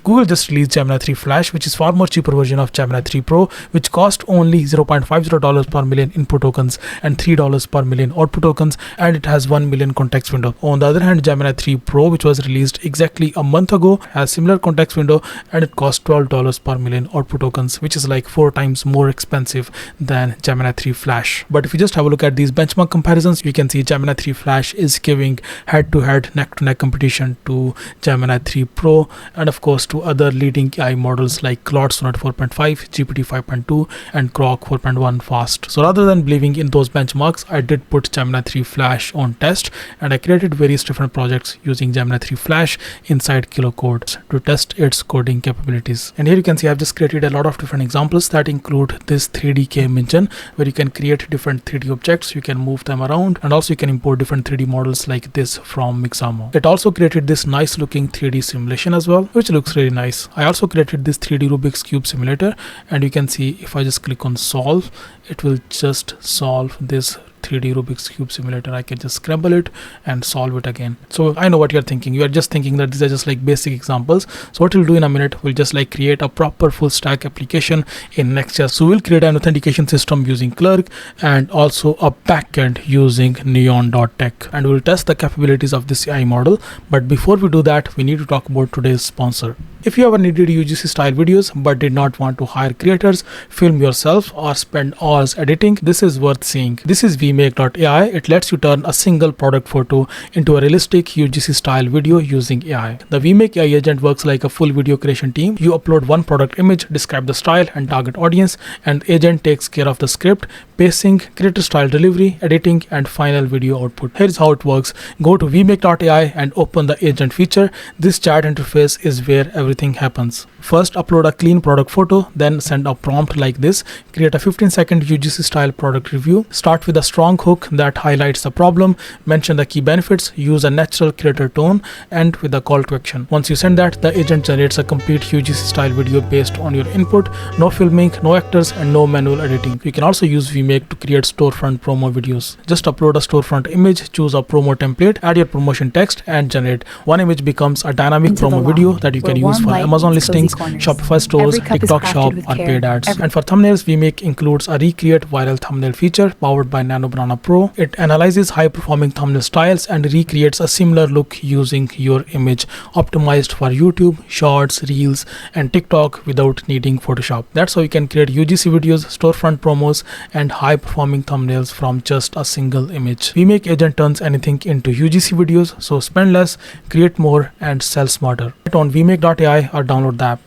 Google just released Gemini 3 Flash, which is far more cheaper version of Gemini 3 Pro, which cost only $0.50 per million input tokens and $3 per million output tokens, and it has 1 million context window. On the other hand, Gemini 3 Pro, which was released exactly a month ago, has similar context window and it costs $12 per million output tokens, which is like 4 times more expensive than Gemini 3 Flash. But if you just have a look at these benchmark comparisons, you can see Gemini 3 Flash is giving head-to-head, neck-to-neck competition to Gemini 3 Pro, and of course to other leading AI models like Claude 4.5, GPT 5.2, and Grok 4.1 fast. So rather than believing in those benchmarks, I did put Gemini 3 Flash on test, and I created various different projects using Gemini 3 Flash inside KiloCode to test its coding capabilities. And here you can see I've just created a lot of different examples that include this 3D game engine, where you can create different 3D objects, you can move them around, and also you can import different 3D models like this from Mixamo. It also created this nice looking 3D simulation as well, which looks really nice. I also created this 3D Rubik's Cube simulator, and you can see if I just click on solve, it will just solve this 3D Rubik's Cube simulator. I can just scramble it and solve it again. So I know what you're thinking. You are just thinking that these are just like basic examples. So what we'll do in a minute, we'll just like create a proper full stack application in Next.js. So we'll create an authentication system using Clerk and also a backend using neon.tech, and we'll test the capabilities of this AI model. But before we do that, we need to talk about today's sponsor. If you ever needed UGC style videos but did not want to hire creators, film yourself, or spend hours editing, this is worth seeing. This is Vmake.ai. It lets you turn a single product photo into a realistic UGC style video using AI. The Vmake.ai agent works like a full video creation team. You upload one product image, describe the style and target audience, and the agent takes care of the script, pacing, creator style delivery, editing, and final video output. Here's how it works. Go to Vmake.ai and open the agent feature. This chat interface is where everything happens. First, upload a clean product photo, then send a prompt like this. Create a 15-second UGC style product review. Start with a strong hook that highlights the problem, mention the key benefits, use a natural creator tone, and with a call to action. Once you send that, the agent generates a complete UGC style video based on your input. No filming, no actors, and no manual editing. You can also use Vmake to create storefront promo videos. Just upload a storefront image, choose a promo template, add your promotion text, and generate. One image becomes a dynamic promo video that you can use for Amazon listings, Shopify stores, TikTok shop, or paid ads. And for thumbnails, Vmake includes a recreate viral thumbnail feature powered by Nano Banana Pro. It analyzes high performing thumbnail styles and recreates a similar look using your image, optimized for YouTube, Shorts, Reels, and TikTok without needing Photoshop. That's how you can create UGC videos, storefront promos, and high performing thumbnails from just a single image. Vmake agent turns anything into UGC videos, so spend less, create more, and sell smarter. On Vmake.ai or download the app.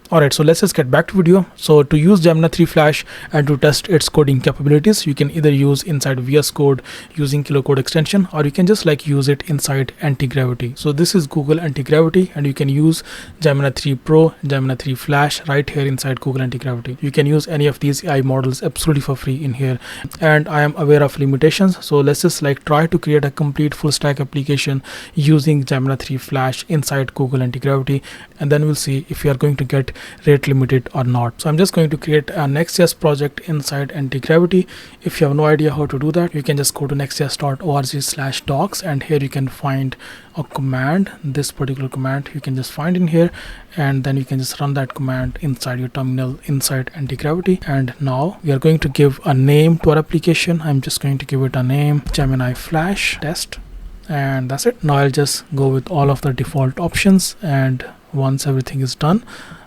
Alright, so let's just get back to video. So to use Gemini 3 Flash and to test its coding capabilities, you can either use inside VS Code using KiloCode extension, or you can just like use it inside Antigravity. So this is Google Antigravity, and you can use Gemini 3 Pro, Gemini 3 Flash right here inside Google Antigravity. You can use any of these AI models absolutely for free in here. And I am aware of limitations, so let's just like try to create a complete full stack application using Gemini 3 Flash inside Google Antigravity, and then we'll see if we are going to get rate limited or not. So I'm just going to create a Next.js project inside Antigravity. If you have no idea how to do that, you can just go to nextjs.org/docs, and here you can find a command. This particular command you can just find in here, and then you can just run that command inside your terminal inside Antigravity. And now we are going to give a name to our application. I'm just going to give it a name, Gemini Flash test, and that's it. Now I'll just go with all of the default options, and once everything is done,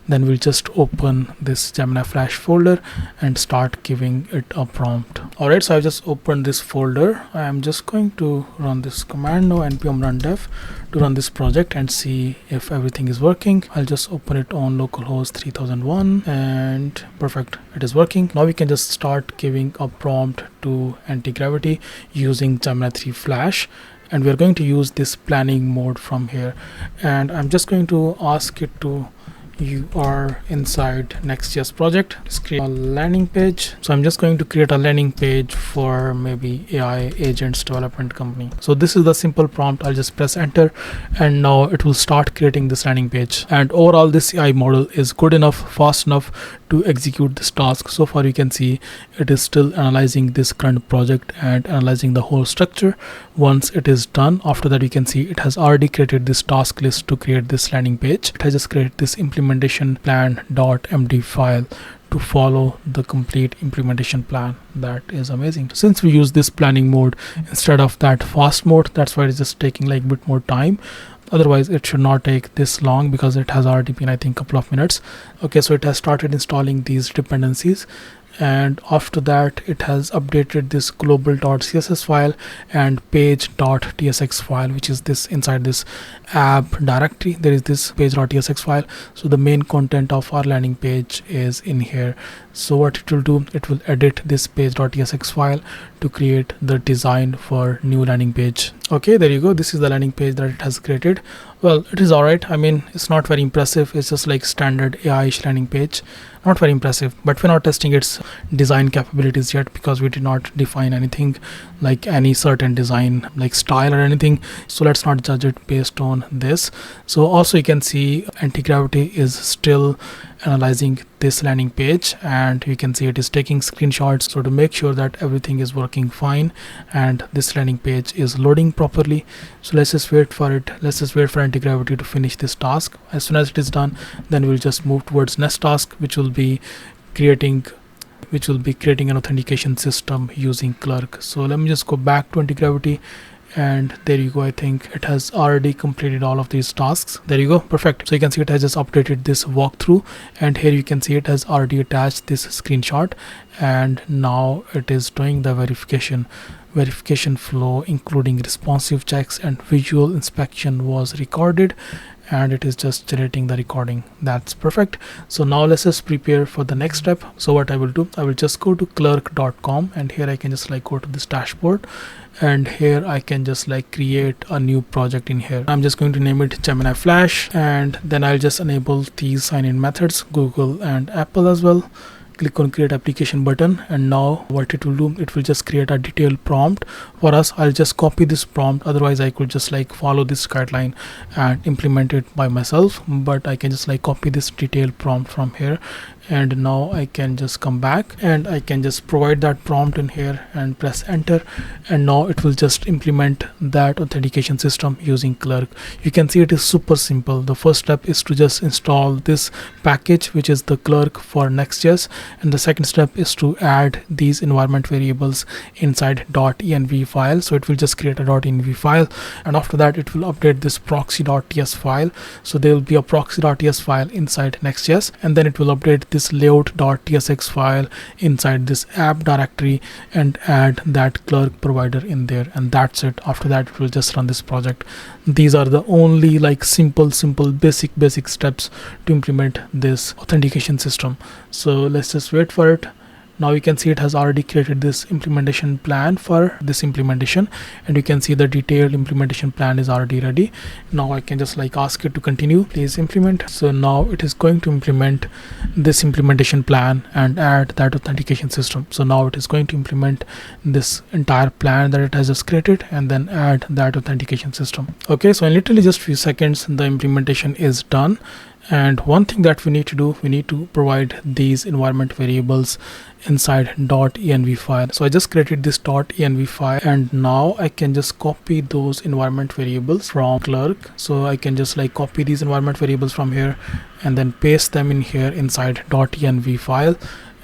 then we'll just open this Gemini Flash folder and start giving it a prompt. Alright, so I've just opened this folder. I'm just going to run this command now, npm run dev, to run this project and see if everything is working. I'll just open it on localhost 3001, and perfect, it is working. Now we can just start giving a prompt to Antigravity using Gemini 3 Flash, and we're going to use this planning mode from here. And I'm just going to ask it to, you are inside Next.js project, just create a landing page. So I'm just going to create a landing page for maybe AI agents development company. So this is the simple prompt. I'll just press enter, and now it will start creating this landing page. And overall, this AI model is good enough, fast enough to execute this task. So far you can see it is still analyzing this current project and analyzing the whole structure. Once it is done, after that you can see it has already created this task list to create this landing page. It has just created this implementation plan.md file to follow the complete implementation plan. That is amazing. Since we use this planning mode instead of that fast mode, that's why it's just taking like a bit more time. Otherwise it should not take this long because it has already been, I think, a couple of minutes. Okay, so it has started installing these dependencies, and after that it has updated this global.css file and page.tsx file, which is this inside this app directory. There is this page.tsx file, so the main content of our landing page is in here. So what it will do, it will edit this page.tsx file to create the design for new landing page. Okay, there you go. This is the landing page that it has created. Well, it is alright. I mean, it's not very impressive. It's just like standard AI-ish landing page. Not very impressive, but we're not testing its design capabilities yet because we did not define anything like any certain design like style or anything. So let's not judge it based on this. So also you can see Antigravity is still analyzing this landing page, and you can see it is taking screenshots, so to make sure that everything is working fine and this landing page is loading properly. So let's just wait for it. Let's just wait for Antigravity to finish this task. As soon as it is done, then we'll just move towards next task, which will be creating an authentication system using Clerk. So let me just go back to Antigravity, and there you go. I think it has already completed all of these tasks. There you go, perfect. So you can see it has just updated this walkthrough, and here you can see it has already attached this screenshot, and now it is doing the verification flow, including responsive checks and visual inspection was recorded, and it is just generating the recording. That's perfect. So now let's just prepare for the next step. So what I will do, I will just go to clerk.com, and here I can just like go to this dashboard, and here I can just like create a new project in here. I'm just going to name it Gemini Flash, and then I'll just enable these sign-in methods, Google and Apple as well. Click on create application button, and now what it will do, it will just create a detailed prompt for us. I'll just copy this prompt, otherwise I could just like follow this guideline and implement it by myself, but I can just like copy this detailed prompt from here, and now I can just come back and I can just provide that prompt in here and press enter, and now it will just implement that authentication system using Clerk. You can see it is super simple. The first step is to just install this package, which is the Clerk for Next.js, and the second step is to add these environment variables inside .env file. So it will just create a .env file, and after that it will update this proxy.ts file. So there will be a proxy.ts file inside Next.js, and then it will update this layout.tsx file inside this app directory and add that Clerk provider in there, and that's it. After that it will just run this project. These are the only like simple basic steps to implement this authentication system. So let's just wait for it. Now you can see it has already created this implementation plan for this implementation, and you can see the detailed implementation plan is already ready. Now I can just like ask it to continue, please implement. So now it is going to implement this implementation plan and add that authentication system. So now it is going to implement this entire plan that it has just created and then add that authentication system. Okay, so in literally just few seconds the implementation is done. And one thing that we need to do, we need to provide these environment variables inside .env file. So I just created this .env file, and now I can just copy those environment variables from Clerk. So I can just like copy these environment variables from here and then paste them in here inside .env file.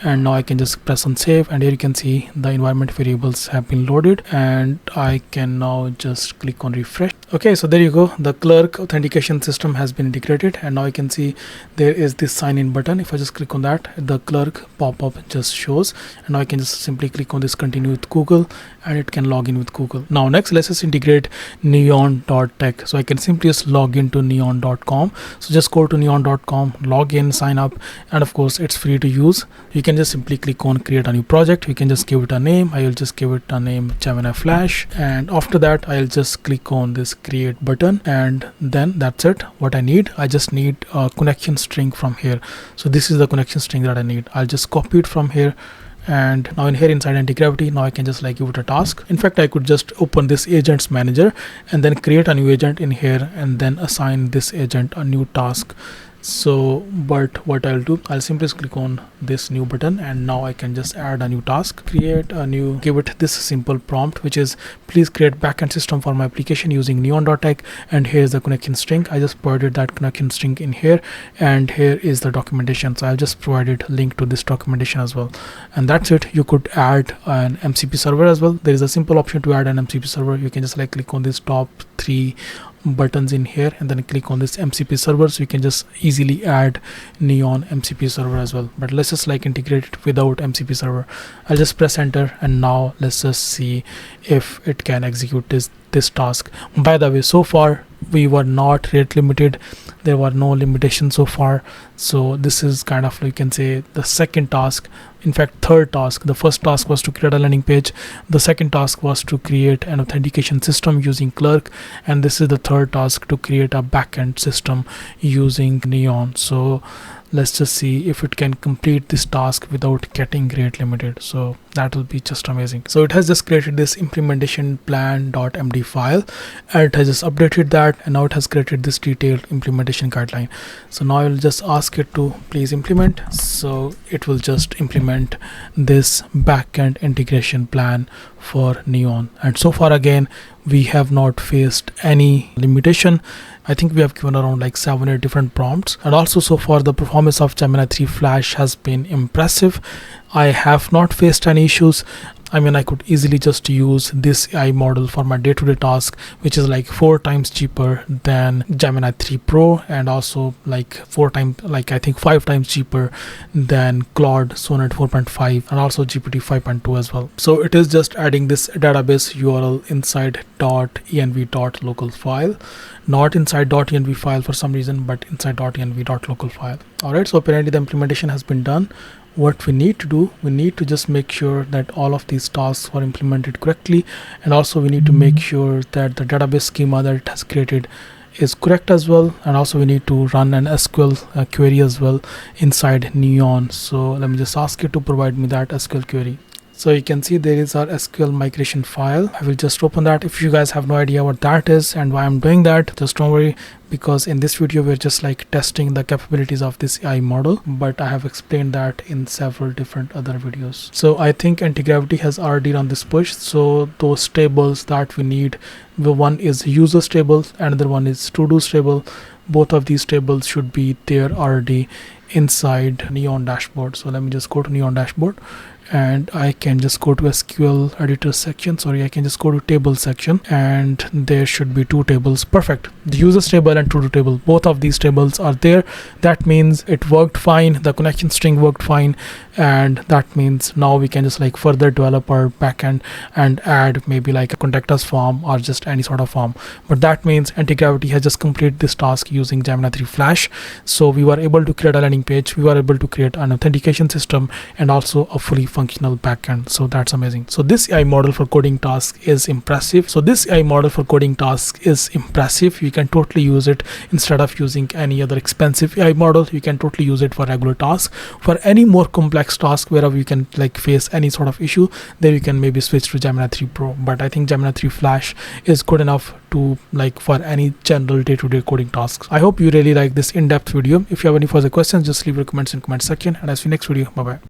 And now I can just press on save, and here you can see the environment variables have been loaded, and I can now just click on refresh. Okay, so there you go, the Clerk authentication system has been integrated, and now you can see there is this sign in button. If I just click on that, the Clerk pop-up just shows, and now I can just simply click on this continue with Google, and it can log in with Google. Now next, let's just integrate neon.tech. So I can simply just log into neon.com. So just go to neon.com, log in, sign up, and of course it's free to use. You can just simply click on create a new project. You can just give it a name. I will just give it a name Gemini Flash, and after that I'll just click on this create button, and then that's it. What I need, I just need a connection string from here. So this is the connection string that I need. I'll just copy it from here, and now in here inside Antigravity, now I can just like give it a task. In fact, I could just open this agents manager and then create a new agent in here and then assign this agent a new task. So but what I'll do, I'll simply click on this new button, and now I can just add a new task, create a new, give it this simple prompt, which is please create backend system for my application using neon.tech, and here's the connection string. I just provided that connection string in here, and here is the documentation. So I've just provided link to this documentation as well, and that's it. You could add an MCP server as well. There is a simple option to add an MCP server. You can just like click on these top 3 buttons in here and then click on this MCP server, so you can just easily add neon MCP server as well. But let's just like integrate it without MCP server. I'll just press enter, and now let's just see if it can execute this task. By the way, so far we were not rate limited. There were no limitations so far. So this is kind of, you can say, the second task, in fact third task. The first task was to create a landing page, the second task was to create an authentication system using Clerk, and this is the third task, to create a backend system using neon. So let's just see if it can complete this task without getting rate limited. So that will be just amazing. So it has just created this implementation plan.md file, and it has just updated that, and now it has created this detailed implementation guideline. So now I will just ask it to please implement. So it will just implement this backend integration plan for neon, and so far again we have not faced any limitation. I think we have given around like 7 or 8 different prompts, and also so far the performance of Gemini 3 Flash has been impressive. I have not faced any issues. I mean, I could easily just use this AI model for my day-to-day task, which is like 4 times cheaper than Gemini 3 Pro, and also like 4 times, like I think 5 times cheaper than Claude Sonnet 4.5 and also GPT 5.2 as well. So it is just adding this database URL inside .env.local file, not inside .env file for some reason, but inside .env.local file. Alright, so apparently the implementation has been done. What we need to do, we need to just make sure that all of these tasks are implemented correctly, and also we need to make sure that the database schema that it has created is correct as well, and also we need to run an SQL query as well inside neon. So let me just ask you to provide me that SQL query. So you can see there is our SQL migration file. I will just open that. If you guys have no idea what that is and why I'm doing that, just don't worry, because in this video we're just like testing the capabilities of this AI model, but I have explained that in several different other videos. So I think Antigravity has already run this push. So those tables that we need, the one is users table, another one is to-dos table. Both of these tables should be there already inside neon dashboard. So let me just go to neon dashboard, and I can just go to SQL editor section. Sorry, I can just go to table section, and there should be 2 tables. Perfect. The users table and to-do table, both of these tables are there. That means it worked fine. The connection string worked fine, and that means now we can just like further develop our backend and add maybe like a contact us form or just any sort of form. But that means Antigravity has just completed this task using Gemini 3 Flash. So we were able to create a landing page, we were able to create an authentication system, and also a fully functional backend. So that's amazing. So this AI model for coding task is impressive. You can totally use it instead of using any other expensive AI model. You can totally use it for regular tasks. For any more complex task wherever you can like face any sort of issue, there you can maybe switch to Gemini 3 Pro. But I think Gemini 3 Flash is good enough to like for any general day-to-day coding tasks. I hope you really like this in-depth video. If you have any further questions, just leave your comments in comment section, and I'll see you next video. Bye bye.